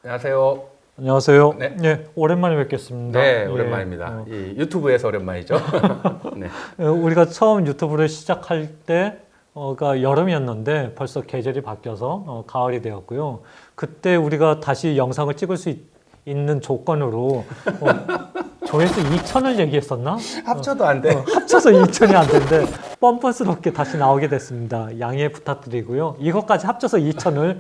안녕하세요. 안녕하세요. 네. 네, 오랜만에 뵙겠습니다. 네, 예, 오랜만입니다. 이 유튜브에서 오랜만이죠. 네. 우리가 처음 유튜브를 시작할 때가 여름이었는데 벌써 계절이 바뀌어서 가을이 되었고요. 그때 우리가 다시 영상을 찍을 수 있는 조건으로 조회수 2천을 얘기했었나? 합쳐도 안 돼. 합쳐서 2천이 안 되는데 뻔뻔스럽게 다시 나오게 됐습니다. 양해 부탁드리고요. 이것까지 합쳐서 2천을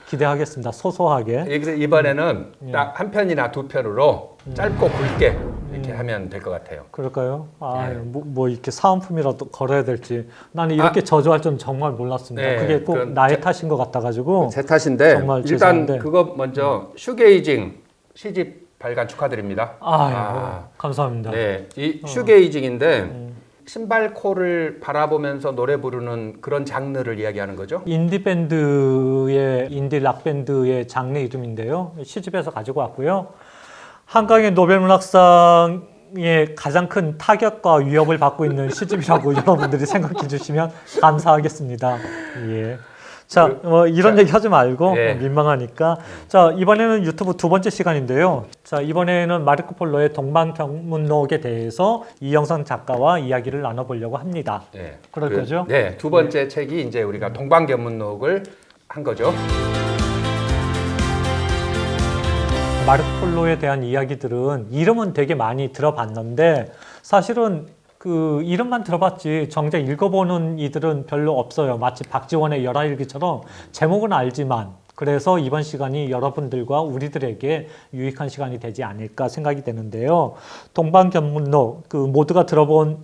기대하겠습니다. 소소하게. 그래서 이번에는 딱 한 편이나 두 편으로 짧고 굵게 이렇게 하면 될 것 같아요. 그럴까요? 네. 뭐 이렇게 사은품이라도 걸어야 될지 나는 이렇게 저조할 줄은 정말 몰랐습니다. 네, 그게 꼭 나의 탓인 것 같아가지고 제 탓인데 정말 일단 죄송한데. 그거 먼저 슈게이징 시집 발간 축하드립니다. 감사합니다. 네, 이 슈게이징인데 신발코를 바라보면서 노래 부르는 그런 장르를 이야기하는 거죠. 인디 락 밴드의 장르 이름인데요. 시집에서 가지고 왔고요. 한강의 노벨문학상의 가장 큰 타격과 위협을 받고 있는 시집이라고 여러분들이 생각해 주시면 감사하겠습니다. 예. 자, 이런 얘기 하지 말고 예. 민망하니까. 자, 이번에는 유튜브 두 번째 시간인데요. 자, 이번에는 마르코 폴로의 동방견문록에 대해서 이영선 작가와 이야기를 나눠보려고 합니다. 네. 그럴 거죠? 네, 두 번째 책이 이제 우리가 동방견문록을 한 거죠. 마르코 폴로에 대한 이야기들은 이름은 되게 많이 들어봤는데 사실은 그 이름만 들어봤지 정작 읽어보는 이들은 별로 없어요. 마치 박지원의 열하일기처럼 제목은 알지만 그래서 이번 시간이 여러분들과 우리들에게 유익한 시간이 되지 않을까 생각이 되는데요. 동방견문록 그 모두가 들어본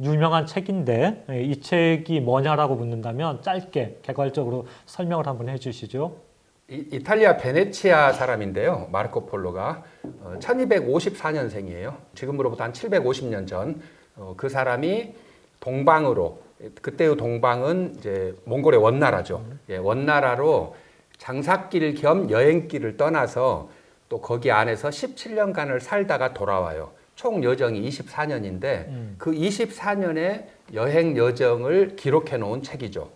유명한 책인데 이 책이 뭐냐라고 묻는다면 짧게 개괄적으로 설명을 한번 해주시죠. 이탈리아 베네치아 사람인데요. 마르코 폴로가 1254년생이에요. 지금으로부터 한 750년 전 그 사람이 동방으로, 그때의 동방은 이제 몽골의 원나라죠. 예, 원나라로 장사길 겸 여행길을 떠나서 또 거기 안에서 17년간을 살다가 돌아와요. 총 여정이 24년인데 그 24년의 여행 여정을 기록해 놓은 책이죠.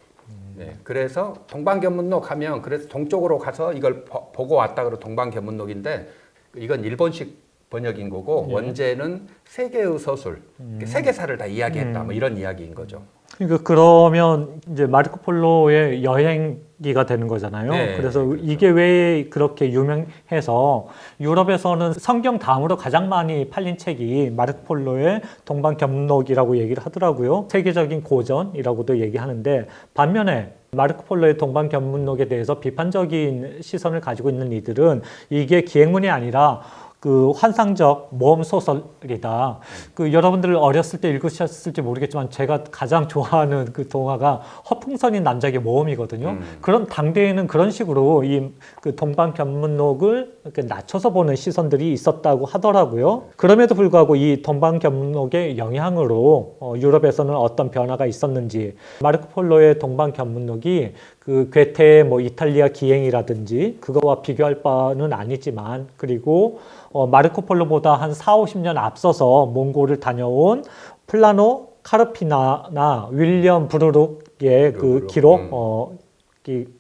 네, 그래서 동방견문록 하면 그래서 동쪽으로 가서 이걸 보고 왔다 그러 동방견문록인데 이건 일본식 번역인 거고 원제는 세계의 서술, 세계사를 다 이야기했다 뭐 이런 이야기인 거죠. 그러니까 그러면 이제 마르코 폴로의 여행기가 되는 거잖아요. 네, 그래서 그렇죠. 이게 왜 그렇게 유명해서 유럽에서는 성경 다음으로 가장 많이 팔린 책이 마르코 폴로의 동방견문록이라고 얘기를 하더라고요. 세계적인 고전이라고도 얘기하는데 반면에 마르코 폴로의 동방견문록에 대해서 비판적인 시선을 가지고 있는 이들은 이게 기행문이 아니라 그 환상적 모험 소설이다. 그 여러분들 어렸을 때 읽으셨을지 모르겠지만 제가 가장 좋아하는 그 동화가 허풍선인 남작의 모험이거든요. 그런 당대에는 그런 식으로 이 그 동방견문록을 이렇게 낮춰서 보는 시선들이 있었다고 하더라고요. 그럼에도 불구하고 이 동방견문록의 영향으로 유럽에서는 어떤 변화가 있었는지 마르코 폴로의 동방견문록이 그 괴테의 뭐 이탈리아 기행이라든지 그거와 비교할 바는 아니지만 그리고 마르코 폴로보다 한 40-50년 앞서서 몬골을 다녀온 플라노 카르피나나 윌리엄 브루룩의 그 기록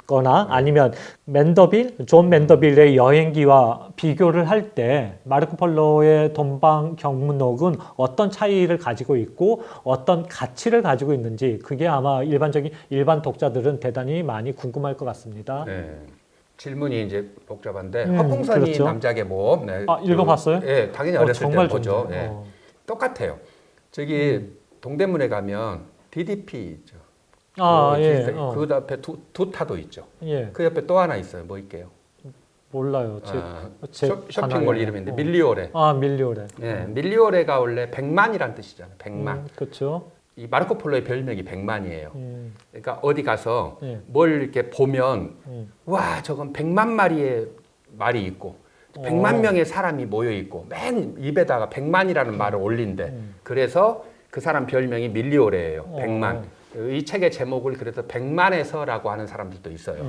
거나 아니면 존 맨더빌의 여행기와 비교를 할 때 마르코 폴로의 동방견문록은 어떤 차이를 가지고 있고 어떤 가치를 가지고 있는지 그게 아마 일반 독자들은 대단히 많이 궁금할 것 같습니다. 네. 질문이 이제 복잡한데 허풍선이 그렇죠. 남작의 모험. 네, 읽어봤어요? 예, 당연히 어렸을 정말 때 보죠. 좋네요. 예. 똑같아요. 저기 동대문에 가면 DDP 있죠. 예. 그 앞에 두타도 있죠. 예. 그 옆에 또 하나 있어요. 뭐 있게요? 몰라요. 쇼핑몰 단어에. 이름인데 밀리오레. 밀리오레. 예, 밀리오레가 원래 100만이란 뜻이잖아요. 100만. 그렇죠. 이 마르코 폴로의 별명이 100만이에요. 그러니까 어디 가서 예. 뭘 이렇게 보면 와, 저건 100만 마리의 말이 있고 100만 명의 사람이 모여 있고 맨 입에다가 100만이라는 말을 올린대. 그래서 그 사람 별명이 밀리오레예요. 100만. 이 책의 제목을 그래서 100만에서라고 하는 사람들도 있어요.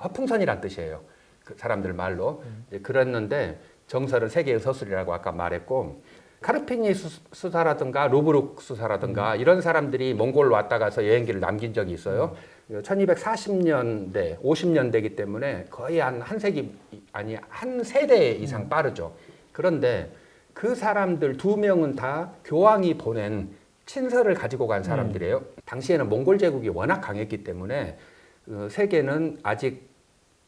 허풍선이란 뜻이에요. 그 사람들 말로. 그랬는데 정설은 세계의 서술이라고 아까 말했고 카르피니 수사라든가 루브룩 수사라든가 이런 사람들이 몽골로 왔다 가서 여행기를 남긴 적이 있어요. 1240년대, 50년대이기 때문에 거의 한 세기 아니 한 세대 이상 빠르죠. 그런데 그 사람들 2명은 다 교황이 보낸 친서를 가지고 간 사람들이에요. 당시에는 몽골 제국이 워낙 강했기 때문에 세계는 아직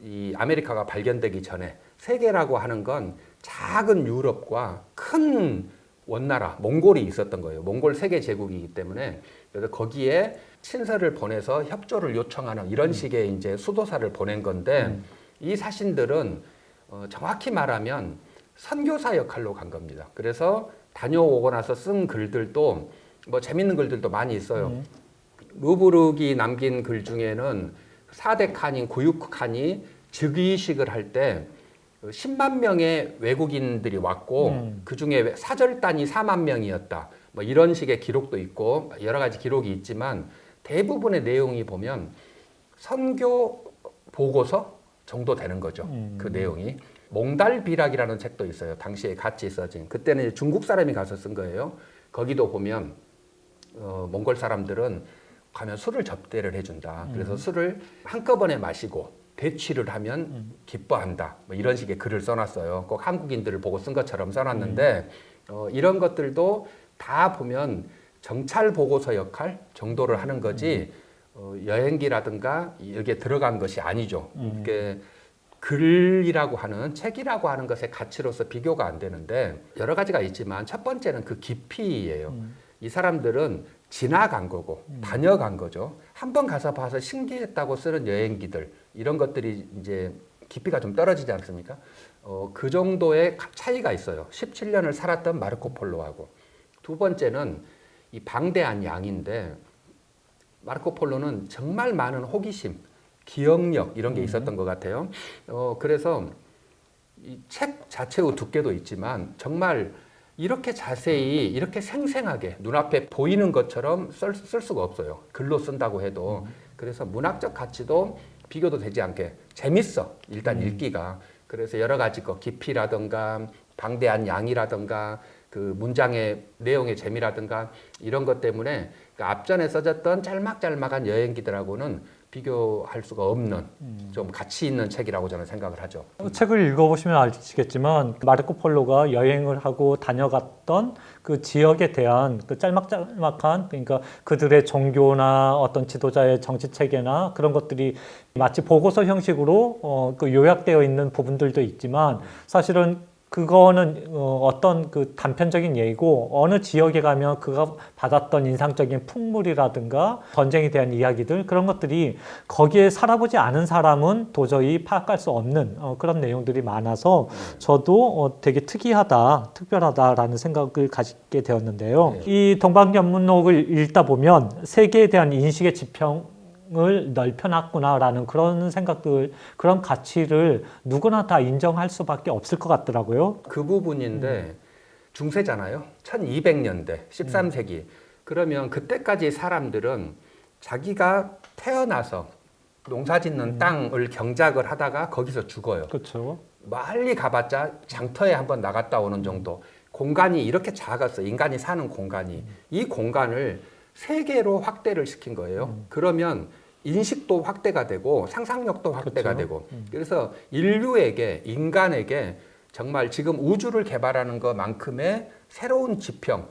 이 아메리카가 발견되기 전에 세계라고 하는 건 작은 유럽과 큰 원나라 몽골이 있었던 거예요. 몽골 세계 제국이기 때문에 그래서 거기에 친서를 보내서 협조를 요청하는 이런 식의 이제 수도사를 보낸 건데 이 사신들은 정확히 말하면 선교사 역할로 간 겁니다. 그래서 다녀오고 나서 쓴 글들도 뭐 재밌는 글들도 많이 있어요. 루브르기 남긴 글 중에는 4대 칸인 구육 칸이 즉위식을 할 때 10만 명의 외국인들이 왔고 그 중에 사절단이 4만 명이었다. 뭐 이런 식의 기록도 있고 여러 가지 기록이 있지만 대부분의 내용이 보면 선교 보고서 정도 되는 거죠. 그 내용이. 몽달비락이라는 책도 있어요. 당시에 같이 써진. 그때는 중국 사람이 가서 쓴 거예요. 거기도 보면 몽골 사람들은 가면 술을 접대를 해준다. 그래서 술을 한꺼번에 마시고 대취를 하면 기뻐한다. 뭐 이런 식의 글을 써놨어요. 꼭 한국인들을 보고 쓴 것처럼 써놨는데 이런 것들도 다 보면 정찰 보고서 역할 정도를 하는 거지 여행기라든가 여기에 들어간 것이 아니죠. 이게 글이라고 하는 책이라고 하는 것의 가치로서 비교가 안 되는데 여러 가지가 있지만 첫 번째는 그 깊이예요. 이 사람들은 지나간 거고 다녀간 거죠. 한번 가서 봐서 신기했다고 쓰는 여행기들 이런 것들이 이제 깊이가 좀 떨어지지 않습니까? 그 정도의 차이가 있어요. 17년을 살았던 마르코 폴로하고. 두 번째는 이 방대한 양인데 마르코 폴로는 정말 많은 호기심, 기억력 이런 게 있었던 것 같아요. 그래서 이 책 자체의 두께도 있지만 정말 이렇게 자세히 이렇게 생생하게 눈앞에 보이는 것처럼 쓸 수가 없어요. 글로 쓴다고 해도. 그래서 문학적 가치도 비교도 되지 않게 재밌어. 일단 읽기가. 그래서 여러 가지 거 깊이라든가 방대한 양이라든가 그 문장의 내용의 재미라든가 이런 것 때문에 그 앞전에 써졌던 짤막짤막한 여행기들하고는 비교할 수가 없는 좀 가치 있는 책이라고 저는 생각을 하죠. 책을 읽어보시면 아시겠지만 마르코 폴로가 여행을 하고 다녀갔던 그 지역에 대한 그 짤막짤막한 그러니까 그들의 종교나 어떤 지도자의 정치 체계나 그런 것들이 마치 보고서 형식으로 그 요약되어 있는 부분들도 있지만 사실은 그거는 어떤 그 단편적인 예이고 어느 지역에 가면 그가 받았던 인상적인 풍물이라든가 전쟁에 대한 이야기들 그런 것들이 거기에 살아보지 않은 사람은 도저히 파악할 수 없는 그런 내용들이 많아서 저도 되게 특별하다라는 생각을 가지게 되었는데요. 이 동방견문록을 읽다 보면 세계에 대한 인식의 지평 을 넓혀놨구나라는 그런 생각들, 그런 가치를 누구나 다 인정할 수밖에 없을 것 같더라고요. 그 부분인데 중세잖아요. 1200년대, 13세기. 그러면 그때까지 사람들은 자기가 태어나서 농사짓는 땅을 경작을 하다가 거기서 죽어요. 그렇죠. 멀리 가봤자 장터에 한번 나갔다 오는 정도. 공간이 이렇게 작았어. 인간이 사는 공간이. 이 공간을 세계로 확대를 시킨 거예요. 그러면 인식도 확대가 되고 상상력도 확대가 그렇죠. 되고 그래서 인간에게 정말 지금 우주를 개발하는 것만큼의 새로운 지평,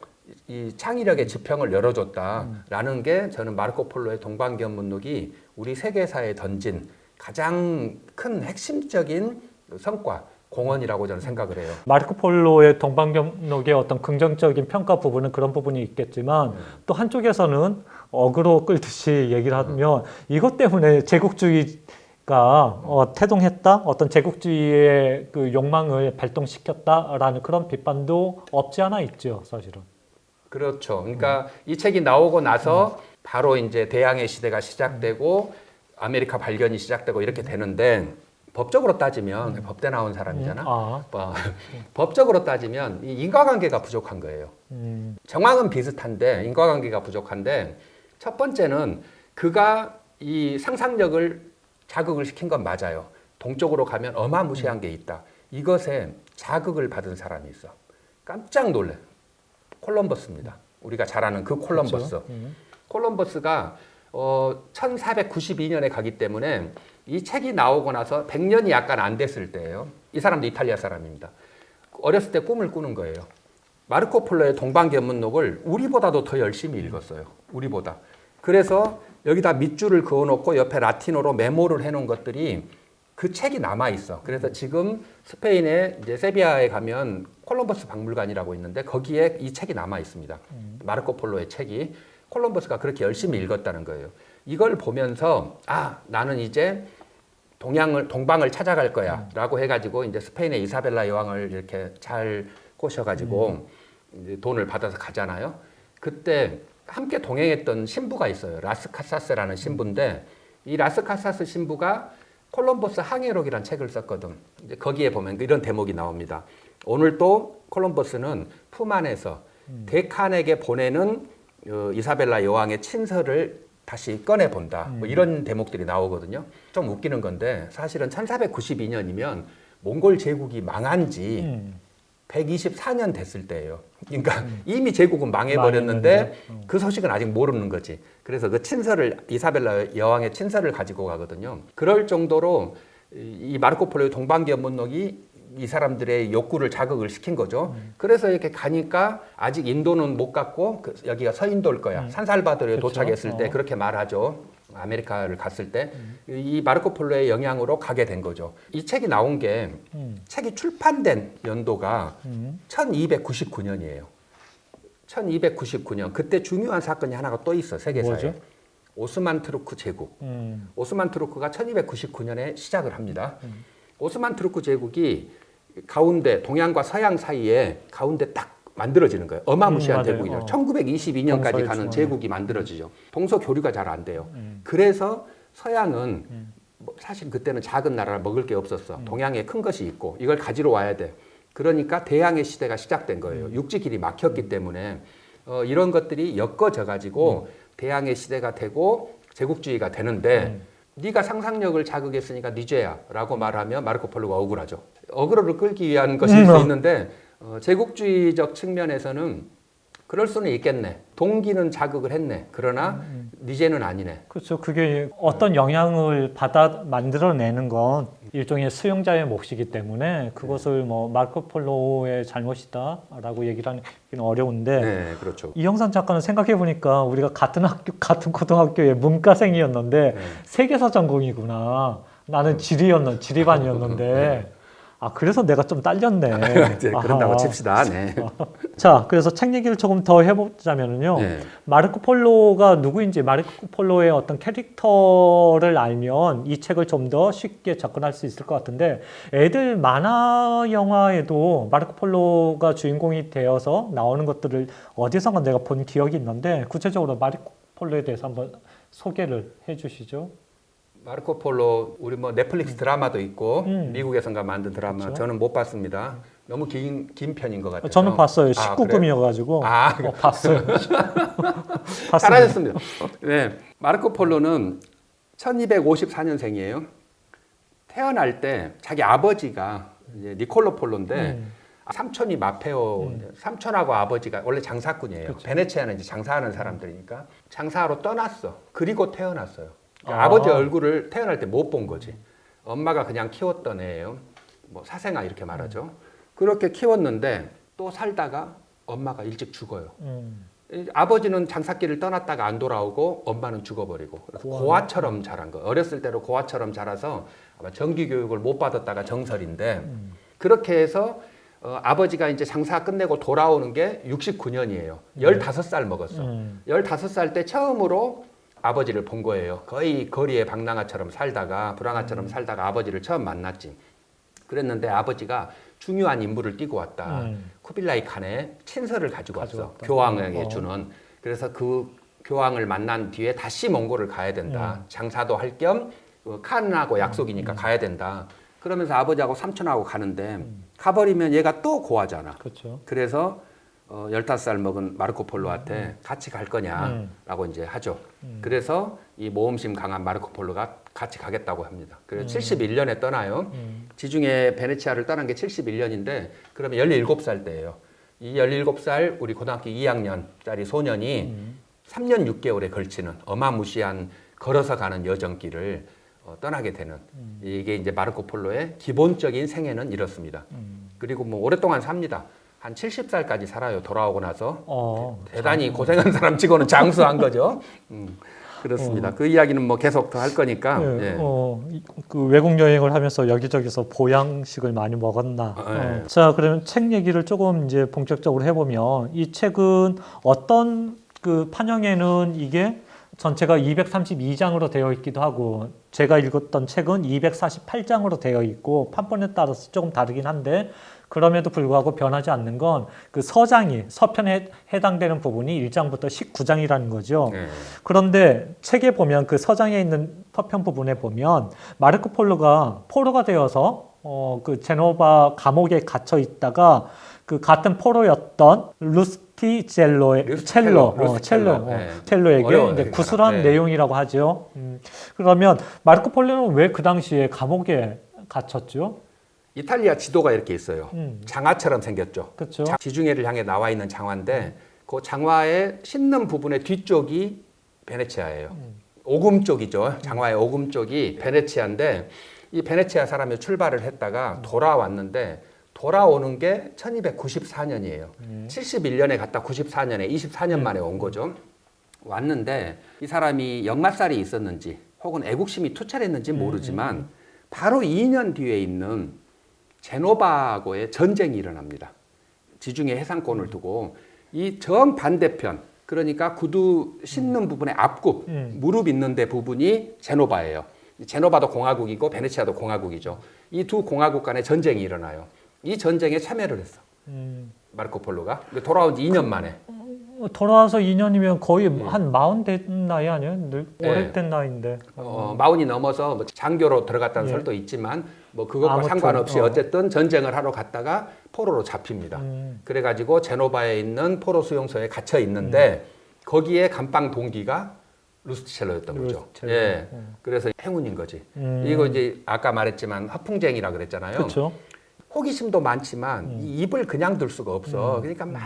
이 창의력의 지평을 열어줬다라는 게 저는 마르코 폴로의 동방견문록이 우리 세계사에 던진 가장 큰 핵심적인 성과, 공헌이라고 저는 생각을 해요. 마르코 폴로의 동방견록의 어떤 긍정적인 평가 부분은 그런 부분이 있겠지만 또 한쪽에서는 어그로 끌듯이 얘기를 하면 이것 때문에 제국주의가 태동했다, 어떤 제국주의의 그 욕망을 발동시켰다라는 그런 비판도 없지 않아 있죠, 사실은. 그렇죠. 그러니까 이 책이 나오고 나서 바로 이제 대항해 시대가 시작되고 아메리카 발견이 시작되고 이렇게 되는데 법적으로 따지면 법대 나온 사람이잖아. 법적으로 따지면 이 인과관계가 부족한 거예요. 정황은 비슷한데 인과관계가 부족한데 첫 번째는 그가 이 상상력을 자극을 시킨 건 맞아요. 동쪽으로 가면 어마무시한 게 있다. 이것에 자극을 받은 사람이 있어. 깜짝 놀래. 콜럼버스입니다. 우리가 잘 아는 그 콜럼버스. 그렇죠. 콜럼버스가 1492년에 가기 때문에 이 책이 나오고 나서 100년이 약간 안 됐을 때예요. 이 사람도 이탈리아 사람입니다. 어렸을 때 꿈을 꾸는 거예요. 마르코 폴로의 동방견문록을 우리보다도 더 열심히 읽었어요. 우리보다. 그래서 여기다 밑줄을 그어놓고 옆에 라틴어로 메모를 해놓은 것들이 그 책이 남아 있어. 그래서 지금 스페인의 이제 세비야에 가면 콜럼버스 박물관이라고 있는데 거기에 이 책이 남아 있습니다. 마르코 폴로의 책이 콜럼버스가 그렇게 열심히 읽었다는 거예요. 이걸 보면서 나는 이제 동방을 찾아갈 거야라고 해가지고 이제 스페인의 이사벨라 여왕을 이렇게 잘 꼬셔가지고 이제 돈을 받아서 가잖아요. 그때 함께 동행했던 신부가 있어요. 라스카사스라는 신부인데 이 라스카사스 신부가 콜럼버스 항해록이라는 책을 썼거든. 이제 거기에 보면 이런 대목이 나옵니다. 오늘 또 콜럼버스는 품 안에서 데칸에게 보내는 이사벨라 여왕의 친서를 다시 꺼내 본다. 뭐 이런 대목들이 나오거든요. 좀 웃기는 건데 사실은 1492년이면 몽골 제국이 망한 지 124년 됐을 때예요. 그러니까 이미 제국은 망해버렸는데 그 소식은 아직 모르는 거지. 그래서 그 친서를 이사벨라 여왕의 친서를 가지고 가거든요. 그럴 정도로 이 마르코 폴로의 동방견문록이 이 사람들의 욕구를 자극을 시킨 거죠. 그래서 이렇게 가니까 아직 인도는 못 갔고 여기가 서인도일 거야. 산살바도르에 그렇죠. 도착했을 때 그렇게 말하죠. 아메리카를 갔을 때 이 마르코 폴로의 영향으로 가게 된 거죠. 이 책이 나온 게 책이 출판된 연도가 1299년이에요. 1299년. 그때 중요한 사건이 하나가 또 있어. 세계사에. 뭐죠? 오스만 투르크 제국. 오스만 투르크가 1299년에 시작을 합니다. 오스만 투르크 제국이 가운데 동양과 서양 사이에 가운데 딱 만들어지는 거예요. 어마무시한 제국이죠. 1922년까지 가는 제국이 만들어지죠. 동서 교류가 잘 안 돼요. 그래서 서양은 사실 그때는 작은 나라라 먹을 게 없었어. 동양에 큰 것이 있고 이걸 가지러 와야 돼. 그러니까 대항해 시대가 시작된 거예요. 육지 길이 막혔기 때문에 이런 것들이 엮어져 가지고 대항해 시대가 되고 제국주의가 되는데 네가 상상력을 자극했으니까 네 죄야라고 말하면 마르코 폴로가 억울하죠. 어그로를 끌기 위한 것일 수 있는데 제국주의적 측면에서는 그럴 수는 있겠네. 동기는 자극을 했네. 그러나 네 죄는 아니네. 그렇죠. 그게 어떤 영향을 받아 만들어내는 건 일종의 수용자의 몫이기 때문에 그것을 뭐 마르코 폴로의 잘못이다라고 얘기를 하기는 어려운데 네, 그렇죠. 이영선 작가는 생각해 보니까 우리가 같은 학교, 같은 고등학교의 문과생이었는데 세계사 전공이구나. 나는 지리반이었는데 그래서 내가 좀 딸렸네. 이제 그런다고 칩시다. 네. 자, 그래서 책 얘기를 조금 더 해보자면요. 네. 마르코 폴로가 누구인지, 마르코 폴로의 어떤 캐릭터를 알면 이 책을 좀 더 쉽게 접근할 수 있을 것 같은데, 애들 만화 영화에도 마르코 폴로가 주인공이 되어서 나오는 것들을 어디선가 내가 본 기억이 있는데, 구체적으로 마르코 폴로에 대해서 한번 소개를 해 주시죠. 마르코 폴로 우리 뭐 넷플릭스 드라마도 있고 미국에선가 만든 드라마 그렇죠. 저는 못 봤습니다. 너무 긴 편인 것 같아요. 저는 봤어요. 19금이어가지고 봤어요. 잘하셨습니다. 네, 마르코 폴로는 1254년생이에요. 태어날 때 자기 아버지가 이제 니콜로 폴로인데 삼촌이 마페오, 삼촌하고 아버지가 원래 장사꾼이에요. 그렇죠. 베네치아는 이제 장사하는 사람들이니까 장사하러 떠났어. 그리고 태어났어요. 그러니까 아버지 얼굴을 태어날 때 못 본 거지. 엄마가 그냥 키웠던 애예요. 뭐 사생아 이렇게 말하죠. 그렇게 키웠는데 또 살다가 엄마가 일찍 죽어요. 아버지는 장사길을 떠났다가 안 돌아오고 엄마는 죽어버리고 고아처럼 자란 거. 어렸을 때로 고아처럼 자라서 아마 정규 교육을 못 받았다가 정설인데 그렇게 해서 아버지가 이제 장사 끝내고 돌아오는 게 69년이에요. 15살 먹었어. 15살 때 처음으로 아버지를 본 거예요. 거의 거리의 방랑아처럼 살다가 불황아처럼 살다가 아버지를 처음 만났지. 그랬는데 아버지가 중요한 임무를 띠고 왔다. 쿠빌라이 칸의 친서를 가지고 왔어. 교황에게 주는. 그래서 그 교황을 만난 뒤에 다시 몽골을 가야 된다. 장사도 할 겸 칸하고 약속이니까 가야 된다. 그러면서 아버지하고 삼촌하고 가는데 가버리면 얘가 또 고하잖아. 그렇죠. 그래서 15살 먹은 마르코 폴로한테 같이 갈 거냐라고 이제 하죠. 그래서 이 모험심 강한 마르코 폴로가 같이 가겠다고 합니다. 그래서 71년에 떠나요. 지중해 베네치아를 떠난 게 71년인데 그러면 17살 때예요. 이 17살 우리 고등학교 2학년짜리 소년이 3년 6개월에 걸치는 어마무시한 걸어서 가는 여정길을 떠나게 되는 이게 이제 마르코 폴로의 기본적인 생애는 이렇습니다. 그리고 뭐 오랫동안 삽니다. 한 70살까지 살아요. 돌아오고 나서 대단히 고생한 사람 치고는 장수한 거죠. 그렇습니다. 그 이야기는 뭐 계속 더 할 거니까. 네, 예. 그 외국 여행을 하면서 여기저기서 보양식을 많이 먹었나. 네. 자, 그러면 책 얘기를 조금 이제 본격적으로 해보면 이 책은 어떤 그 판형에는 이게 전체가 232장으로 되어 있기도 하고 제가 읽었던 책은 248장으로 되어 있고 판본에 따라서 조금 다르긴 한데 그럼에도 불구하고 변하지 않는 건 그 서편에 해당되는 부분이 1장부터 19장이라는 거죠. 네. 그런데 책에 보면 그 서장에 있는 서편 부분에 보면 마르코 폴로가 포로가 되어서 그 제노바 감옥에 갇혀 있다가 그 같은 포로였던 첼로에게 어려워요, 이제 그 구술한 사람. 네. 내용이라고 하죠. 그러면 마르코 폴로는 왜 그 당시에 감옥에 갇혔죠? 이탈리아 지도가 이렇게 있어요. 장화처럼 생겼죠. 그렇죠. 지중해를 향해 나와 있는 장화인데 그 장화의 싣는 부분의 뒤쪽이 베네치아예요. 오금 쪽이죠. 장화의 오금 쪽이 베네치아인데 이 베네치아 사람이 출발을 했다가 돌아왔는데 돌아오는 게 1294년이에요. 71년에 갔다 94년에 24년 만에 온 거죠. 왔는데 이 사람이 역마살이 있었는지 혹은 애국심이 투철했는지 모르지만 바로 2년 뒤에 있는 제노바하고의 전쟁이 일어납니다. 지중해 해상권을 두고 이 정반대편 그러니까 구두 싣는 부분의 앞굽 무릎 있는 데 부분이 제노바예요. 제노바도 공화국이고 베네치아도 공화국이죠. 이 두 공화국 간의 전쟁이 일어나요. 이 전쟁에 참여를 했어. 마르코 폴로가 돌아온 지 2년 만에. 돌아와서 2년이면 거의 한 40 된 나이 아니에요? 늘 네. 오래된 나이인데. 마흔이 넘어서 뭐 장교로 들어갔다는 예. 설도 있지만 뭐 그것과 아무튼, 상관없이 어쨌든 전쟁을 하러 갔다가 포로로 잡힙니다. 그래가지고 제노바에 있는 포로 수용소에 갇혀 있는데 거기에 감방 동기가 루스티첼로였던 거죠. 루스티첼로. 예. 그래서 행운인 거지. 이거 이제 아까 말했지만 허풍쟁이라 그랬잖아요. 그렇죠. 호기심도 많지만 이 입을 그냥 둘 수가 없어. 그러니까 막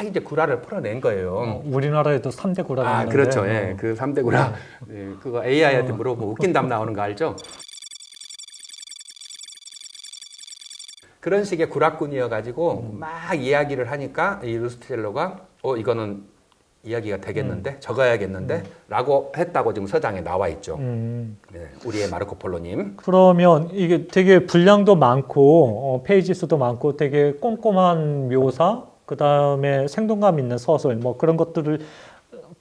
이제 구라를 풀어낸 거예요. 우리나라에도 3대 구라가 아, 있는데. 그렇죠. 예. 그 3대 구라. 예, 그거 AI한테 물어보면 웃긴 답 나오는 거 알죠? 그런 식의 구라꾼이어가지고 막 이야기를 하니까 이 루스텔로가 이거는 이야기가 되겠는데 적어야겠는데 라고 했다고 지금 서장에 나와 있죠. 네, 우리의 마르코 폴로님. 그러면 이게 되게 분량도 많고 페이지 수도 많고 되게 꼼꼼한 묘사 그 다음에 생동감 있는 서술 뭐 그런 것들을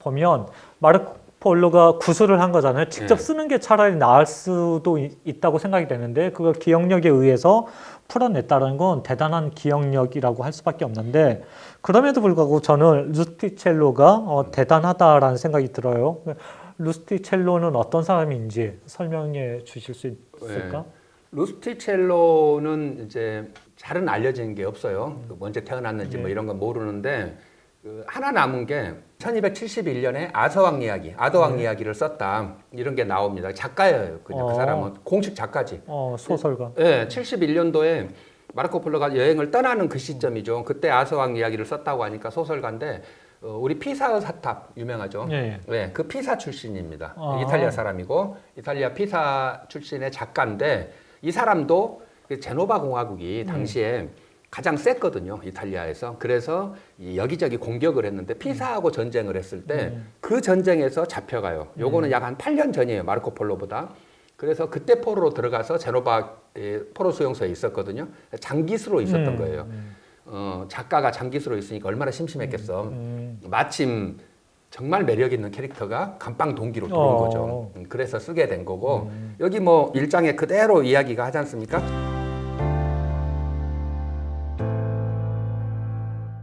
보면 마르코 폴로가 구술을 한 거잖아요. 직접 네. 쓰는 게 차라리 나을 수도 있다고 생각이 되는데 그걸 기억력에 의해서 풀어냈다는 건 대단한 기억력이라고 할 수밖에 없는데 그럼에도 불구하고 저는 루스티첼로가 대단하다라는 생각이 들어요. 루스티첼로는 어떤 사람인지 설명해 주실 수 있을까? 네. 루스티첼로는 이제 잘은 알려진 게 없어요. 언제 태어났는지 뭐 이런 건 모르는데 하나 남은 게 1271년에 아더왕 이야기를 썼다 이런 게 나옵니다. 작가예요. 그냥 그 사람은 공식 작가지. 소설가. 네, 71년도에 마르코 폴로가 여행을 떠나는 그 시점이죠. 그때 아서왕 이야기를 썼다고 하니까 소설가인데 우리 피사의 사탑 유명하죠. 예. 네, 그 피사 출신입니다. 이탈리아 사람이고 이탈리아 피사 출신의 작가인데 이 사람도 그 제노바 공화국이 당시에 가장 셌거든요. 이탈리아에서. 그래서 여기저기 공격을 했는데 피사하고 전쟁을 했을 때 그 전쟁에서 잡혀가요. 요거는 약 한 8년 전이에요. 마르코 폴로보다. 그래서 그때 포로로 들어가서 제노바 포로 수용소에 있었거든요. 장기수로 있었던 거예요. 작가가 장기수로 있으니까 얼마나 심심했겠어. 마침 정말 매력 있는 캐릭터가 감방 동기로 들어온 거죠. 그래서 쓰게 된 거고 여기 뭐 일장에 그대로 이야기가 하지 않습니까?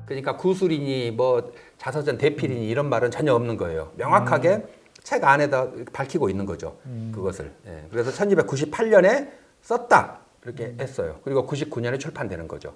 그러니까 구술이니 뭐 자서전 대필이니 이런 말은 전혀 없는 거예요. 명확하게 책 안에다 밝히고 있는 거죠. 그것을. 예. 그래서 1298년에 썼다 이렇게 했어요. 그리고 99년에 출판되는 거죠.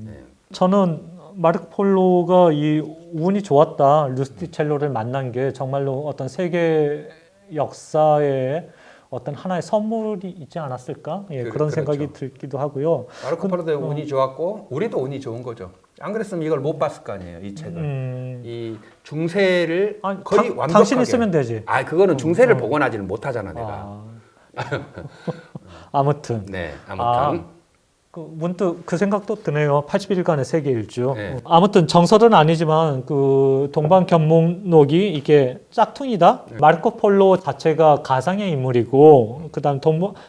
예. 저는 마르코 폴로가 이 운이 좋았다. 루스티첼로를 만난 게 정말로 어떤 세계 역사에 어떤 하나의 선물이 있지 않았을까? 예, 그런 그렇죠. 생각이 들기도 하고요. 마르코 폴로도 운이 좋았고 우리도 운이 좋은 거죠. 안 그랬으면 이걸 못 봤을 거 아니에요, 이 책을. 이 중세를 아니, 거의 완벽하게. 당신이 쓰면 되지. 그거는 중세를 복원하지는 못하잖아, 내가. 아무튼. 네, 아무튼. 문득 그 생각도 드네요. 81일간의 세계 일주. 네. 아무튼 정설은 아니지만 그 동방견목록이 이게 짝퉁이다. 마르코 폴로 자체가 가상의 인물이고 그다음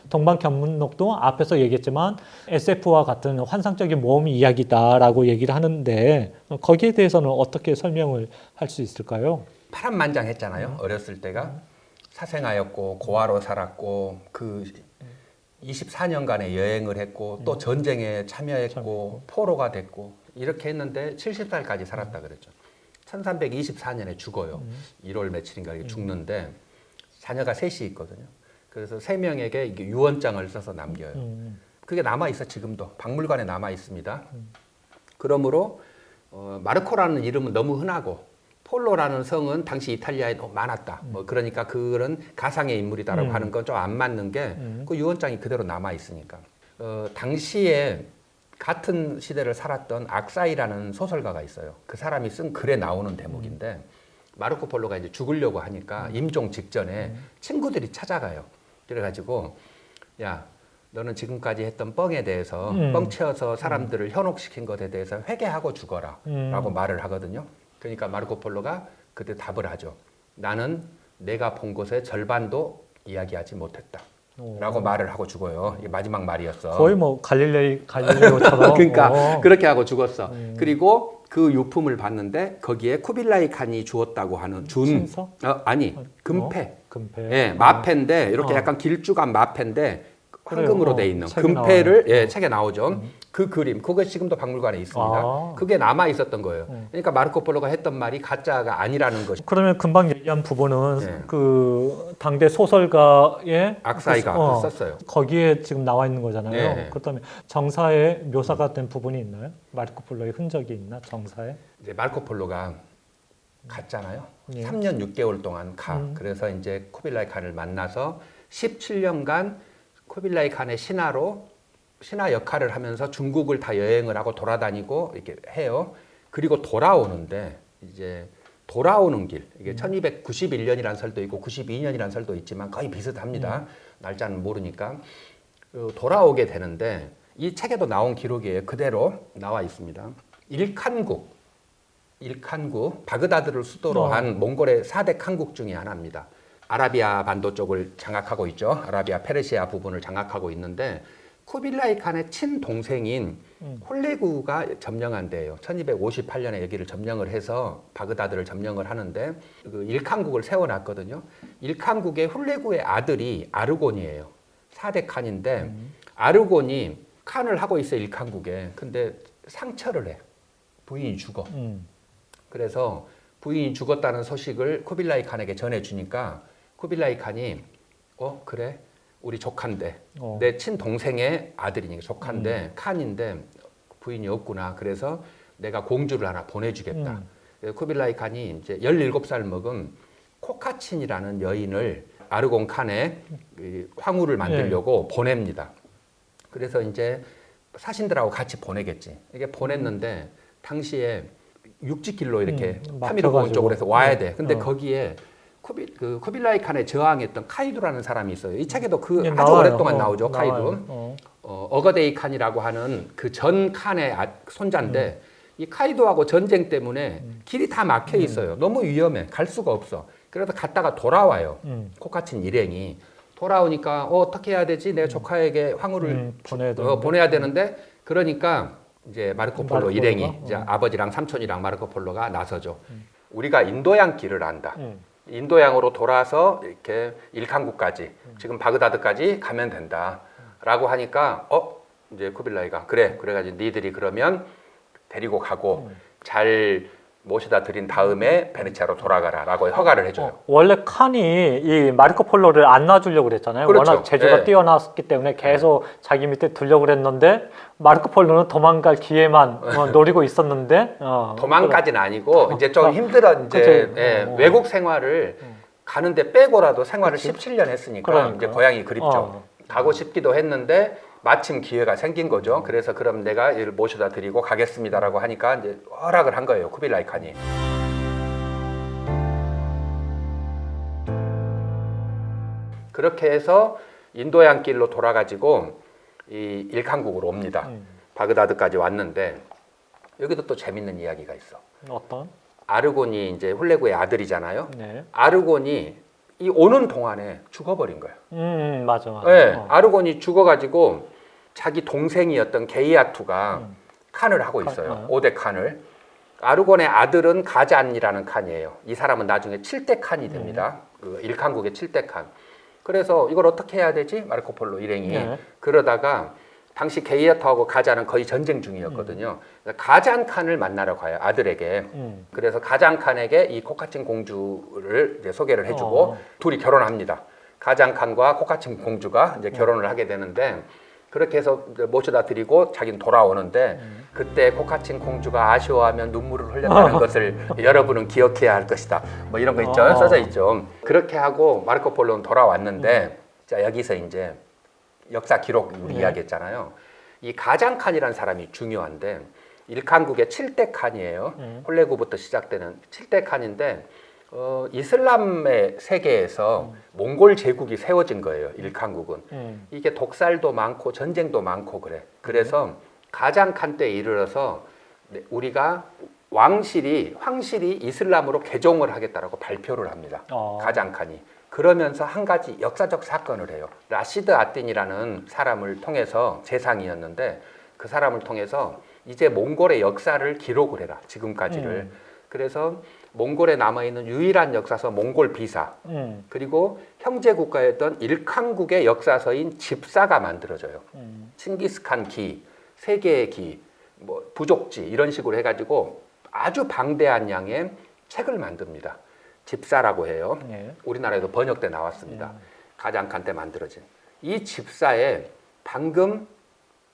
동방견목록도 앞에서 얘기했지만 SF와 같은 환상적인 모험 이야기다라고 얘기를 하는데 거기에 대해서는 어떻게 설명을 할 수 있을까요? 파란만장했잖아요. 어렸을 때가 사생아였고 고아로 살았고 그 24년간의 여행을 했고 또 전쟁에 참여했고 포로가 됐고 이렇게 했는데 70살까지 살았다 그랬죠. 1324년에 죽어요. 1월 며칠인가 죽는데 자녀가 셋이 있거든요. 그래서 세 명에게 이게 유언장을 써서 남겨요. 그게 남아 있어 지금도 박물관에 남아 있습니다. 그러므로 마르코라는 이름은 너무 흔하고 폴로라는 성은 당시 이탈리아에 너무 많았다. 뭐 그러니까 그런 가상의 인물이다라고 하는 건 좀 안 맞는 게 그 유언장이 그대로 남아 있으니까. 당시에 같은 시대를 살았던 악사이라는 소설가가 있어요. 그 사람이 쓴 글에 나오는 대목인데 마르코 폴로가 이제 죽으려고 하니까 임종 직전에 친구들이 찾아가요. 그래가지고 야 너는 지금까지 했던 뻥에 대해서 뻥치어서 사람들을 현혹시킨 것에 대해서 회개하고 죽어라라고 말을 하거든요. 그러니까 마르코 폴로가 그때 답을 하죠. 나는 내가 본 것의 절반도 이야기하지 못했다. 라고 말을 하고 죽어요. 이게 마지막 말이었어. 거의 뭐 갈릴레오처럼. 그러니까 그렇게 하고 죽었어. 그리고 그 유품을 봤는데 거기에 쿠빌라이 칸이 주었다고 하는 신서? 아니 금패. 금패. 예, 마패인데 이렇게 약간 길쭉한 마패인데 황금으로 돼 있는 금패를 책에 나오죠. 그 그림, 그거 지금도 박물관에 있습니다. 그게 남아 있었던 거예요. 그러니까 마르코 폴로가 했던 말이 가짜가 아니라는 것이. 그러면 금방 얘기한 부분은 그 당대 소설가의 악사이가 썼어요. 거기에 지금 나와 있는 거잖아요. 네. 그렇다면 정사에 묘사가 된 부분이 있나요? 마르코 폴로의 흔적이 있나 정사에? 이제 마르코 폴로가 갔잖아요. 예. 3년 6개월 동안 가. 그래서 이제 쿠빌라이 칸을 만나서 17년간 쿠빌라이 칸의 신하 역할을 하면서 중국을 다 여행을 하고 돌아다니고 이렇게 해요. 그리고 돌아오는데 이제 돌아오는 길 이게 1291년이라는 설도 있고 92년이라는 설도 있지만 거의 비슷합니다. 날짜는 모르니까 돌아오게 되는데 이 책에도 나온 기록이에요. 그대로 나와 있습니다. 일칸국 바그다드를 수도로 한 몽골의 4대 칸국 중에 하나입니다. 아라비아 반도 쪽을 장악하고 있죠. 아라비아 페르시아 부분을 장악하고 있는데 쿠빌라이 칸의 친동생인 홀레구가 점령한 데예요. 1258년에 여기를 점령을 해서 바그다드를 점령을 하는데 그 일칸국을 세워놨거든요. 일칸국의 홀레구의 아들이 아르곤이에요. 4대 칸인데 아르곤이 칸을 하고 있어요. 일칸국에. 근데 상처를 해. 부인이 죽어. 그래서 부인이 죽었다는 소식을 쿠빌라이 칸에게 전해주니까 쿠빌라이 칸이 그래? 우리 조카인데 내 친동생의 아들이니까 조카인데 칸인데 부인이 없구나. 그래서 내가 공주를 하나 보내주겠다. 쿠빌라이 칸이 이제 17살 먹은 코카친이라는 여인을 아르곤 칸에 황후를 만들려고 보냅니다. 그래서 이제 사신들하고 같이 보내겠지. 이게 보냈는데 당시에 육지길로 이렇게 타미르고 쪽으로 해서 와야 돼. 근데 거기에 쿠빌라이 칸에 저항했던 카이두라는 사람이 있어요. 이 책에도 아주 나와요. 오랫동안 나오죠. 카이두. 어거데이 칸이라고 하는 그 전 칸의 손자인데 이 카이두하고 전쟁 때문에 길이 다 막혀 있어요. 너무 위험해. 갈 수가 없어. 그래서 갔다가 돌아와요. 코카친 일행이. 돌아오니까 어떻게 해야 되지? 내가 조카에게 황후를 보내야 되는데 그러니까 이제 마르코 폴로 일행이 이제 아버지랑 삼촌이랑 마르코 폴로가 나서죠. 우리가 인도양 길을 안다. 인도양으로 돌아서 이렇게 일칸국까지 지금 바그다드까지 가면 된다라고 하니까 이제 쿠빌라이가 그래가지고 니들이 그러면 데리고 가고 잘 모셔다 드린 다음에 베네치아로 돌아가라라고 허가를 해줘요. 원래 칸이 이 마르코 폴로를 안 놔주려고 그랬잖아요. 그렇죠. 워낙 재주가 뛰어났기 때문에 계속 자기 밑에 두려고 그랬는데 마르코 폴로는 도망갈 기회만 노리고 있었는데 도망까지는 아니고 이제 좀 힘들어 이제 외국 생활을 가는데 빼고라도 생활을 17년 했으니까 이제 고향이 그립죠. 가고 싶기도 했는데 마침 기회가 생긴 거죠. 그래서 그럼 내가 얘를 모셔다 드리고 가겠습니다라고 하니까 이제 허락을 한 거예요. 쿠빌라이 칸이. 그렇게 해서 인도양 길로 돌아가지고 이 일칸국으로 옵니다. 바그다드까지 왔는데 여기도 또 재밌는 이야기가 있어. 어떤? 아르곤이 이제 훌레구의 아들이잖아요. 네. 아르곤이 이 오는 동안에 죽어버린 거예요. 맞아. 맞아. 네, 아르곤이 죽어가지고 자기 동생이었던 게이아투가 칸을 하고 있어요. 5대 칸을. 아르곤의 아들은 가잔이라는 칸이에요. 이 사람은 나중에 7대 칸이 됩니다. 그 일칸국의 7대 칸. 그래서 이걸 어떻게 해야 되지? 마르코폴로 일행이. 네. 그러다가 당시 게이아투하고 가잔은 거의 전쟁 중이었거든요. 가잔 칸을 만나러 가요. 아들에게. 그래서 가잔 칸에게 이 코카친 공주를 이제 소개를 해주고 둘이 결혼합니다. 가잔 칸과 코카친 공주가 이제 결혼을 하게 되는데 그렇게 해서 모셔다 드리고 자기는 돌아오는데 그때 코카친 공주가 아쉬워하며 눈물을 흘렸다는 것을 여러분은 기억해야 할 것이다. 뭐 이런 거 있죠. 써져 있죠. 그렇게 하고 마르코폴로는 돌아왔는데 자 여기서 이제 역사 기록 우리 이야기했잖아요. 이 가장 칸이라는 사람이 중요한데 일칸국의 7대 칸이에요. 홀레구부터 시작되는 7대 칸인데 이슬람의 세계에서 몽골 제국이 세워진 거예요. 일칸국은. 이게 독살도 많고 전쟁도 많고 그래. 그래서 가장 칸 때에 이르러서 우리가 황실이 이슬람으로 개종을 하겠다라고 발표를 합니다. 가장 칸이. 그러면서 한 가지 역사적 사건을 해요. 라시드 아딘이라는 사람을 통해서 재상이었는데 그 사람을 통해서 이제 몽골의 역사를 기록을 해라. 지금까지를. 그래서 몽골에 남아있는 유일한 역사서 몽골 비사 그리고 형제 국가였던 일칸국의 역사서인 집사가 만들어져요. 칭기스칸 기, 세계의 기, 뭐 부족지 이런 식으로 해가지고 아주 방대한 양의 책을 만듭니다. 집사라고 해요. 네. 우리나라에도 번역돼 나왔습니다. 가장칸 때 만들어진 이 집사에 방금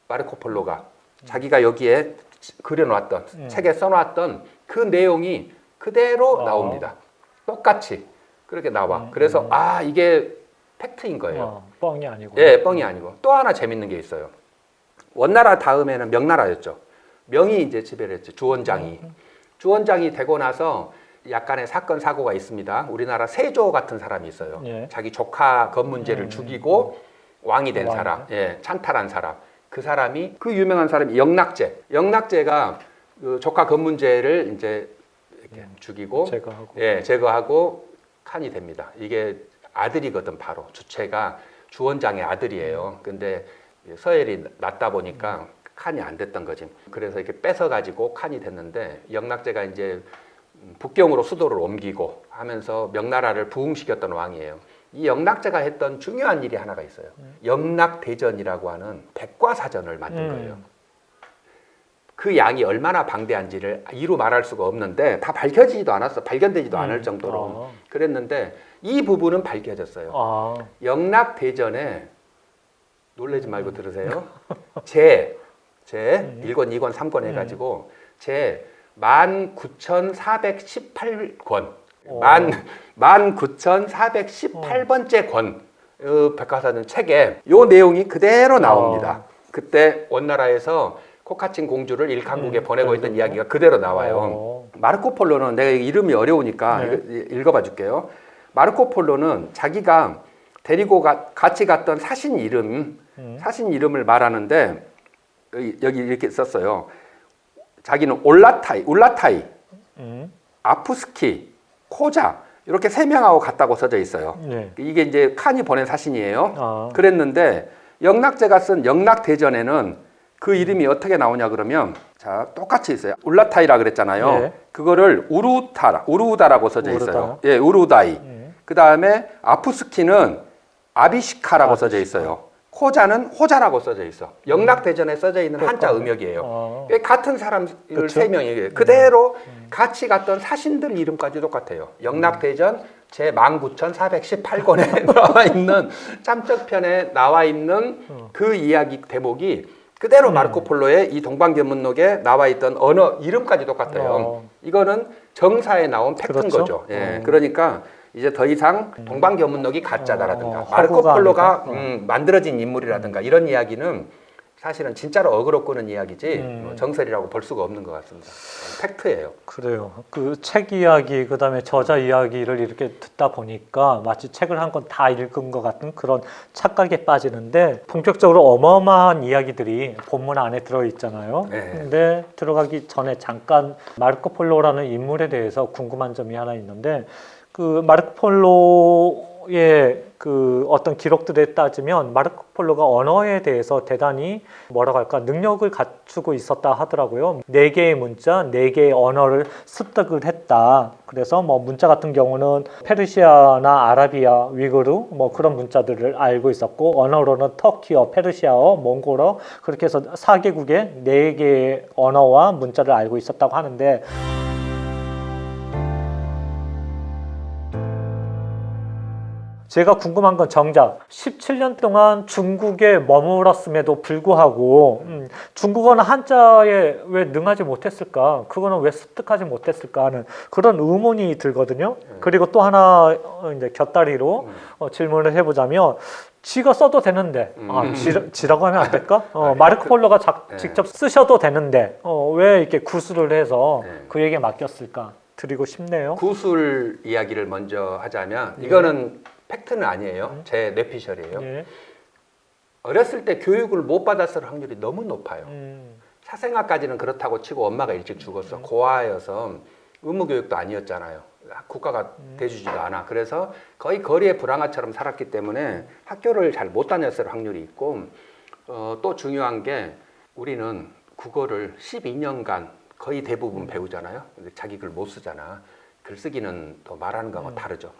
마르코폴로가 자기가 여기에 그려놨던 책에 써놨던 그 내용이 그대로 나옵니다. 똑같이 그렇게 나와. 그래서 아 이게 팩트인 거예요. 뻥이 아니고. 예, 뻥이 아니고. 또 하나 재밌는 게 있어요. 원나라 다음에는 명나라였죠. 명이 이제 지배를 했죠. 주원장이. 주원장이 되고 나서 약간의 사건 사고가 있습니다. 우리나라 세조 같은 사람이 있어요. 예. 자기 조카 건문제를 죽이고 왕이 된 사람, 예, 찬탈한 사람. 그 사람이 그 유명한 사람이 영락제. 영락제가 그 조카 건문제를 이제 이렇게 죽이고 제거하고 칸이 됩니다. 이게 아들이거든 바로 주체가 주원장의 아들이에요. 근데 서열이 낮다 보니까 칸이 안 됐던 거지. 그래서 이렇게 뺏어 가지고 칸이 됐는데 영락제가 이제 북경으로 수도를 옮기고 하면서 명나라를 부흥시켰던 왕이에요. 이 영락제가 했던 중요한 일이 하나가 있어요. 영락대전이라고 하는 백과사전을 만든 거예요. 그 양이 얼마나 방대한지를 이루 말할 수가 없는데 다 밝혀지지도 않았어. 발견되지도 않을 정도로. 그랬는데 이 부분은 밝혀졌어요. 영락대전에 놀라지 말고 들으세요. 제 1권, 2권, 3권 해가지고 제 19,418권 19,418번째 권 백과사전 책에 요 내용이 그대로 나옵니다. 그때 원나라에서 코카친 공주를 일칸국에 보내고 있던 이야기가 그대로 나와요. 마르코폴로는 내가 이름이 어려우니까 읽어봐 줄게요. 마르코폴로는 자기가 데리고 같이 갔던 사신 이름을 말하는데 여기 이렇게 썼어요. 자기는 울라타이, 아프스키, 코자 이렇게 3명하고 갔다고 써져 있어요. 이게 이제 칸이 보낸 사신이에요. 그랬는데 영락제가 쓴 영락대전에는 그 이름이 어떻게 나오냐 그러면 자 똑같이 있어요. 울라타이라 그랬잖아요. 그거를 우루다라고 써져 있어요. 예, 우루다이. 그 다음에 아프스키는 아비시카라고 써져 있어요. 코자는 호자라고 써져 있어. 영락대전에 써져 있는 한자 음역이에요. 같은 사람 3명이 그대로 같이 갔던 사신들 이름까지 똑같아요. 영락대전 제 19,418권에 나와 있는 짬적편에 나와 있는 그 이야기 대목이 그대로 마르코폴로의 이 동방견문록에 나와 있던 언어 이름까지 똑같아요. 이거는 정사에 나온 팩트인 거죠. 예, 그러니까 이제 더 이상 동방견문록이 가짜다라든가 마르코 허구가 폴로가 아니다. 만들어진 인물이라든가 이런 이야기는 사실은 진짜로 어그로 끄는 이야기지 정설이라고 볼 수가 없는 것 같습니다. 팩트예요. 그래요. 그 책 이야기, 그다음에 저자 이야기를 이렇게 듣다 보니까 마치 책을 한 권 다 읽은 것 같은 그런 착각에 빠지는데 본격적으로 어마어마한 이야기들이 본문 안에 들어 있잖아요. 네. 근데 들어가기 전에 잠깐 마르코 폴로라는 인물에 대해서 궁금한 점이 하나 있는데 그 마르코 폴로의 그 어떤 기록들에 따지면 마르코 폴로가 언어에 대해서 대단히 뭐라고 할까 능력을 갖추고 있었다 하더라고요. 4개의 문자, 4개의 언어를 습득을 했다. 그래서 뭐 문자 같은 경우는 페르시아나 아라비아, 위구르 뭐 그런 문자들을 알고 있었고 언어로는 터키어, 페르시아어, 몽골어 그렇게 해서 4개국의 4개의 언어와 문자를 알고 있었다고 하는데 제가 궁금한 건 정작 17년 동안 중국에 머물었음에도 불구하고 중국어는 한자에 왜 능하지 못했을까? 그거는 왜 습득하지 못했을까 하는 그런 의문이 들거든요. 그리고 또 하나 이제 곁다리로 질문을 해보자면 지가 써도 되는데 지라고 하면 안 될까? 마르코 폴로가 직접 쓰셔도 되는데 왜 이렇게 구술을 해서 그에게 맡겼을까? 드리고 싶네요. 구술 이야기를 먼저 하자면 이거는 팩트는 아니에요. 제 뇌피셜이에요. 예. 어렸을 때 교육을 못 받았을 확률이 너무 높아요. 사생아까지는 그렇다고 치고 엄마가 일찍 죽었어. 고아여서 의무교육도 아니었잖아요. 국가가 대주지도 않아. 그래서 거의 거리의 불황아처럼 살았기 때문에 학교를 잘 못 다녔을 확률이 있고 또 중요한 게 우리는 국어를 12년간 거의 대부분 배우잖아요. 근데 자기 글 못 쓰잖아. 글쓰기는 또 말하는 거하고 다르죠.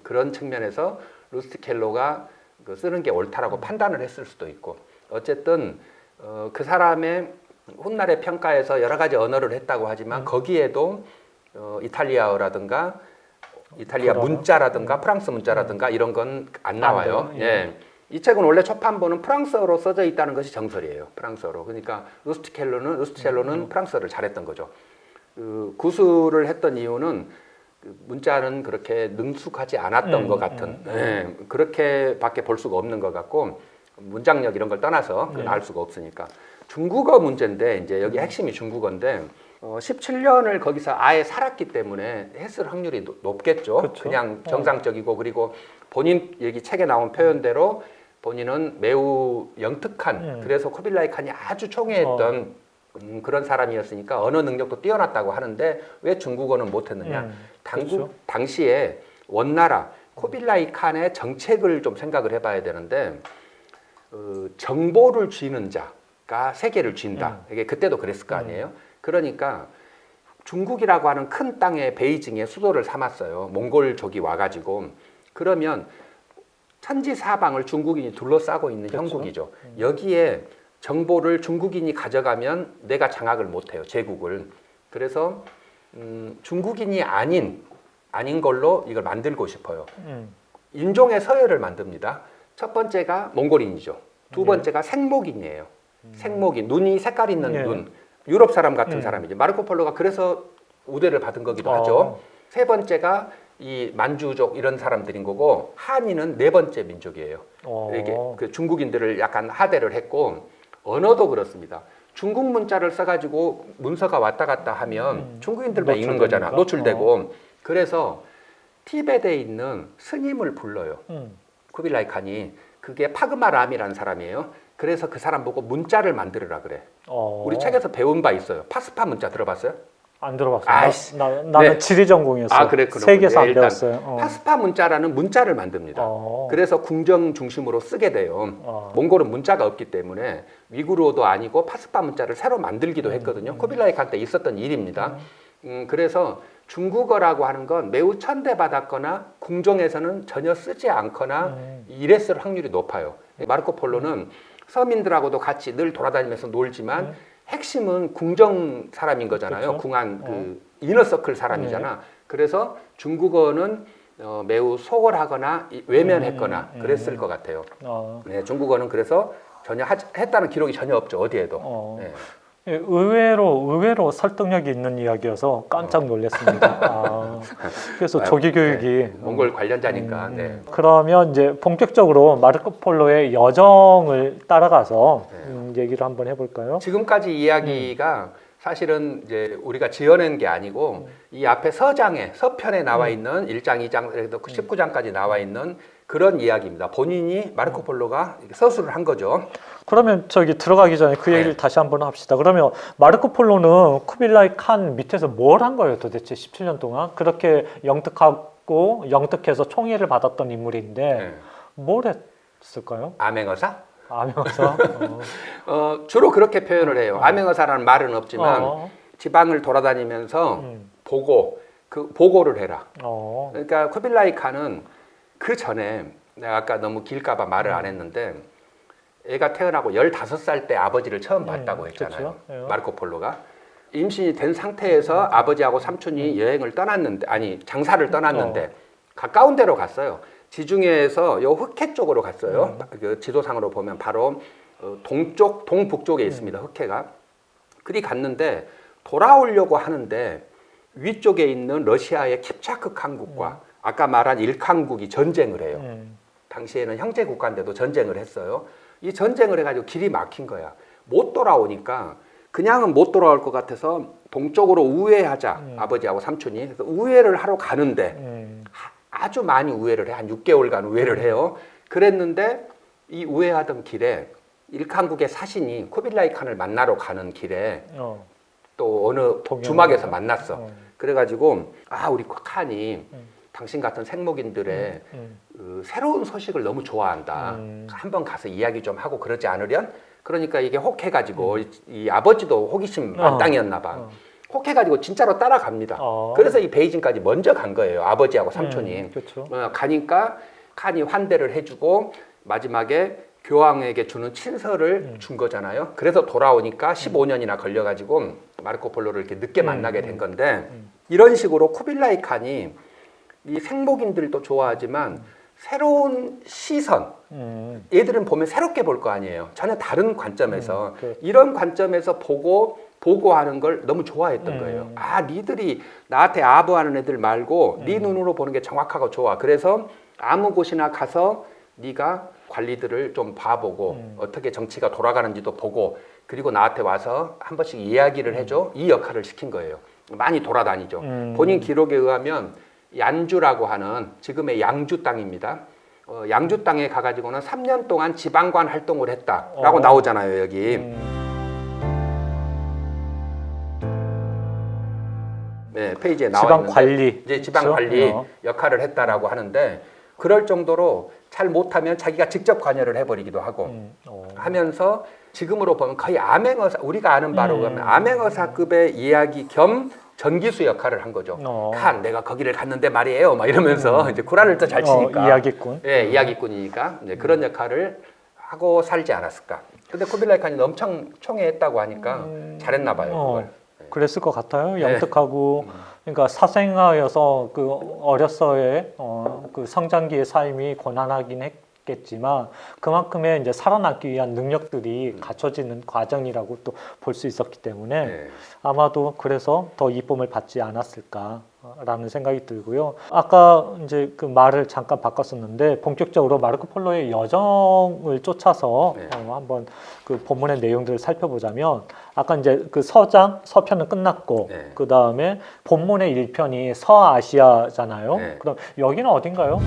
그런 측면에서 루스티켈로가 쓰는 게 옳다라고 판단을 했을 수도 있고 어쨌든 그 사람의 훗날의 평가에서 여러 가지 언어를 했다고 하지만 거기에도 이탈리아어라든가 이탈리아 문자라든가 프랑스 문자라든가 이런 건 안 나와요. 예. 이 책은 원래 초판본은 프랑스어로 써져 있다는 것이 정설이에요. 프랑스어로. 그러니까 루스티첼로는 프랑스어를 잘했던 거죠. 구술을 했던 이유는 문자는 그렇게 능숙하지 않았던 것 같은 그렇게밖에 볼 수가 없는 것 같고 문장력 이런 걸 떠나서 그건 알 수가 없으니까 중국어 문제인데 이제 여기 핵심이 중국어인데 17년을 거기서 아예 살았기 때문에 했을 확률이 높겠죠. 그쵸? 그냥 정상적이고 그리고 본인 여기 책에 나온 표현대로 본인은 매우 영특한 그래서 쿠빌라이 칸이 아주 총애했던 그런 사람이었으니까 언어 능력도 뛰어났다고 하는데 왜 중국어는 못했느냐? 당시에 원나라 쿠빌라이 칸의 정책을 좀 생각을 해봐야 되는데 정보를 쥐는 자가 세계를 쥔다. 이게 그때도 그랬을 거 아니에요? 그러니까 중국이라고 하는 큰 땅에 베이징에 수도를 삼았어요. 몽골족이 와가지고 그러면 천지사방을 중국인이 둘러싸고 있는 형국이죠. 여기에 정보를 중국인이 가져가면 내가 장악을 못해요. 제국을. 그래서 중국인이 아닌 걸로 이걸 만들고 싶어요. 인종의 서열을 만듭니다. 첫 번째가 몽골인이죠. 두 번째가 생목인이에요. 생목인, 눈이 색깔 있는 눈. 유럽 사람 같은 사람이죠. 마르코 폴로가 그래서 우대를 받은 거기도 하죠. 세 번째가 이 만주족 이런 사람들인 거고 한인은 네 번째 민족이에요. 이게 그 중국인들을 약간 하대를 했고 언어도 그렇습니다. 중국 문자를 써가지고 문서가 왔다 갔다 하면 중국인들만 읽는 거잖아. 노출되고. 그래서 티베트에 있는 스님을 불러요. 쿠빌라이 칸이. 그게 파그마람이라는 사람이에요. 그래서 그 사람 보고 문자를 만들으라 그래. 우리 책에서 배운 바 있어요. 파스파 문자 들어봤어요? 안 들어봤어요. 아이씨. 나는 지리 전공이었어요. 그렇군요. 세계에서 안 일단 배웠어요. 파스파 문자라는 문자를 만듭니다. 그래서 궁정 중심으로 쓰게 돼요. 몽골은 문자가 없기 때문에 위구르어도 아니고 파스파 문자를 새로 만들기도 했거든요. 쿠빌라이 칸 때 있었던 일입니다. 그래서 중국어라고 하는 건 매우 천대받았거나 궁정에서는 전혀 쓰지 않거나 이랬을 확률이 높아요. 마르코 폴로는 서민들하고도 같이 늘 돌아다니면서 놀지만 핵심은 궁정 사람인 거잖아요. 그렇죠. 궁한 그 이너서클 사람이잖아. 그래서 중국어는 매우 소홀하거나 외면했거나 그랬을 것 같아요. 네, 중국어는 그래서 전혀 했다는 기록이 전혀 없죠. 어디에도. 네. 예, 의외로 설득력이 있는 이야기여서 깜짝 놀랐습니다. 그래서 조기 교육이 네, 몽골 관련자니까. 네. 그러면 이제 본격적으로 마르코폴로의 여정을 따라가서 얘기를 한번 해볼까요? 지금까지 이야기가 사실은 이제 우리가 지어낸 게 아니고 이 앞에 서편에 나와 있는 1장, 2장, 그래도 19장까지 나와 있는 그런 이야기입니다. 본인이 마르코폴로가 서술을 한 거죠. 그러면 저기 들어가기 전에 그 얘기를 다시 한번 합시다. 그러면 마르코폴로는 쿠빌라이 칸 밑에서 뭘 한 거예요, 도대체 17년 동안? 그렇게 영특해서 총애를 받았던 인물인데 뭘 했을까요? 암행어사? 암행어사? 주로 그렇게 표현을 해요. 암행어사라는 말은 없지만 지방을 돌아다니면서 보고를 해라. 그러니까 쿠빌라이 칸은 그 전에 내가 아까 너무 길까봐 말을 안 했는데 애가 태어나고 15살 때 아버지를 처음 봤다고 했잖아요. 그렇죠. 마르코폴로가 임신이 된 상태에서 아버지하고 삼촌이 여행을 떠났는데 장사를 떠났는데 가까운 데로 갔어요. 지중해에서 요 흑해 쪽으로 갔어요. 그 지도상으로 보면 바로 동북쪽에 있습니다. 흑해가. 그리 갔는데 돌아오려고 하는데 위쪽에 있는 러시아의 킵차크 칸국과 아까 말한 일칸국이 전쟁을 해요. 당시에는 형제 국가인데도 전쟁을 했어요. 이 전쟁을 해가지고 길이 막힌 거야. 못 돌아오니까 그냥은 못 돌아올 것 같아서 동쪽으로 우회하자. 아버지하고 삼촌이. 그래서 우회를 하러 가는데 아주 많이 우회를 해. 한 6개월간 우회를 해요. 그랬는데 이 우회하던 길에 일칸국의 사신이 쿠빌라이 칸을 만나러 가는 길에 또 어느 주막에서 만났어. 그래가지고 우리 칸이 당신 같은 생목인들의 그 새로운 소식을 너무 좋아한다. 한번 가서 이야기 좀 하고 그러지 않으련? 그러니까 이게 혹해가지고 이 아버지도 호기심 만땅이었나 봐. 혹해가지고 진짜로 따라갑니다. 그래서 이 베이징까지 먼저 간 거예요. 아버지하고 삼촌이. 그렇죠. 가니까 칸이 환대를 해주고 마지막에 교황에게 주는 친서를 준 거잖아요. 그래서 돌아오니까 15년이나 걸려가지고 마르코폴로를 이렇게 늦게 만나게 된 건데 이런 식으로 쿠빌라이 칸이 이 생목인들도 좋아하지만 새로운 시선, 얘들은 보면 새롭게 볼 거 아니에요. 전혀 다른 관점에서 이런 관점에서 보고하는 걸 너무 좋아했던 거예요. 니들이 나한테 아부하는 애들 말고 네 눈으로 보는 게 정확하고 좋아. 그래서 아무 곳이나 가서 네가 관리들을 좀 봐보고 어떻게 정치가 돌아가는지도 보고 그리고 나한테 와서 한 번씩 이야기를 해줘. 이 역할을 시킨 거예요. 많이 돌아다니죠. 본인 기록에 의하면 얀주라고 하는 지금의 양주 땅입니다. 양주 땅에 가가지고는 3년 동안 지방관 활동을 했다라고 나오잖아요, 여기. 네, 페이지에 나와 지방 있는데 관리. 이제 지방 그렇죠? 관리 역할을 했다라고 하는데 그럴 정도로 잘 못하면 자기가 직접 관여를 해버리기도 하고 하면서 지금으로 보면 거의 암행어사 우리가 아는 바로 보면 암행어사급의 이야기 겸 전기수 역할을 한 거죠. 칸 내가 거기를 갔는데 말이에요. 막 이러면서 이제 구란을 또 잘 치니까 이야기꾼. 예, 이야기꾼이니까 이제 그런 역할을 하고 살지 않았을까. 근데 쿠빌라이 칸이 엄청 총애했다고 하니까 잘했나 봐요. 그걸. 그랬을 것 같아요. 영특하고 그러니까 사생아여서 그 어려서의 그 성장기의 삶이 고난하긴 했겠지만 그만큼의 이제 살아남기 위한 능력들이 갖춰지는 과정이라고 또 볼 수 있었기 때문에 아마도 그래서 더 이쁨을 받지 않았을까라는 생각이 들고요. 아까 이제 그 말을 잠깐 바꿨었는데 본격적으로 마르코폴로의 여정을 쫓아서 한번 그 본문의 내용들을 살펴보자면 아까 이제 그 서편은 끝났고 그 다음에 본문의 1편이 서아시아잖아요. 그럼 여기는 어딘가요?